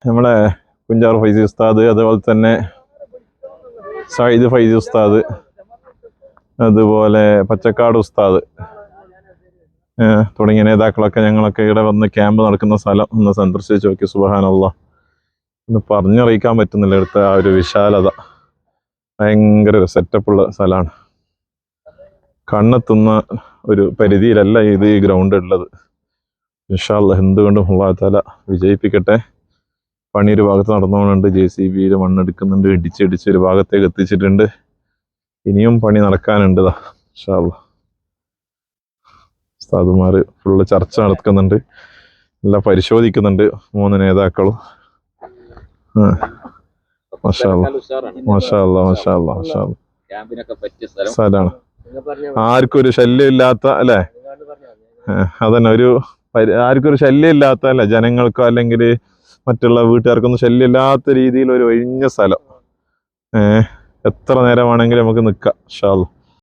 നമ്മളെ കുഞ്ചാർ ഫൈസി ഉസ്താദ്, അതുപോലെ തന്നെ സയ്യിദ് ഫൈസി ഉസ്താദ്, അതുപോലെ പച്ചക്കാട് ഉസ്താദ് തുടങ്ങിയ നേതാക്കളൊക്കെ ഞങ്ങളൊക്കെ ഇവിടെ വന്ന് ക്യാമ്പ് നടക്കുന്ന സ്ഥലം ഒന്ന് സന്ദർശിച്ച് നോക്കി. സുബ്ഹാനല്ലാഹ്, ഒന്ന് പറഞ്ഞറിയിക്കാൻ പറ്റുന്നില്ല ഇവിടുത്തെ ആ ഒരു വിശാലത. ഭയങ്കര ഒരു സെറ്റപ്പുള്ള സ്ഥലമാണ്. കണ്ണെത്തുന്ന ഒരു പരിധിയിലല്ല ഇത് ഈ ഗ്രൗണ്ട് ഉള്ളത്. ഇൻഷാ അല്ലാഹ് എന്തുകൊണ്ടും അല്ലാഹു തആല വിജയിപ്പിക്കട്ടെ. പണി ഒരു ഭാഗത്ത് നടന്നുകൊണ്ടുണ്ട്. JCB മണ്ണെടുക്കുന്നുണ്ട്, ഇടിച്ച് ഒരു ഭാഗത്തേക്ക് എത്തിച്ചിട്ടുണ്ട്. ഇനിയും പണി നടക്കാനുണ്ട്. ഇൻഷാ അല്ലാഹ് ഉസ്താദുമാർ ഫുള്ള് ചർച്ച നടക്കുന്നുണ്ട്, എല്ലാം പരിശോധിക്കുന്നുണ്ട് 3 നേതാക്കളും. മാഷാ അല്ലാഹ് മാഷാ അല്ലാഹ് മാഷാ അല്ലാഹ് മാഷാ അല്ലാഹ്. സ്ഥലമാണ്, ആർക്കും ഒരു ശല്യം ഇല്ലാത്ത അല്ലേ? അതന്നെ, ആർക്കും ഒരു ശല്യം ഇല്ലാത്ത അല്ലേ, ജനങ്ങൾക്കോ അല്ലെങ്കിൽ മറ്റുള്ള വീട്ടുകാർക്കൊന്നും ശല്യമില്ലാത്ത രീതിയിൽ ഒരു ഒഴിഞ്ഞ സ്ഥലം. എത്ര നേരം വേണമെങ്കിലും നമുക്ക് നിൽക്കാം ഇൻഷാ അല്ലാഹ്.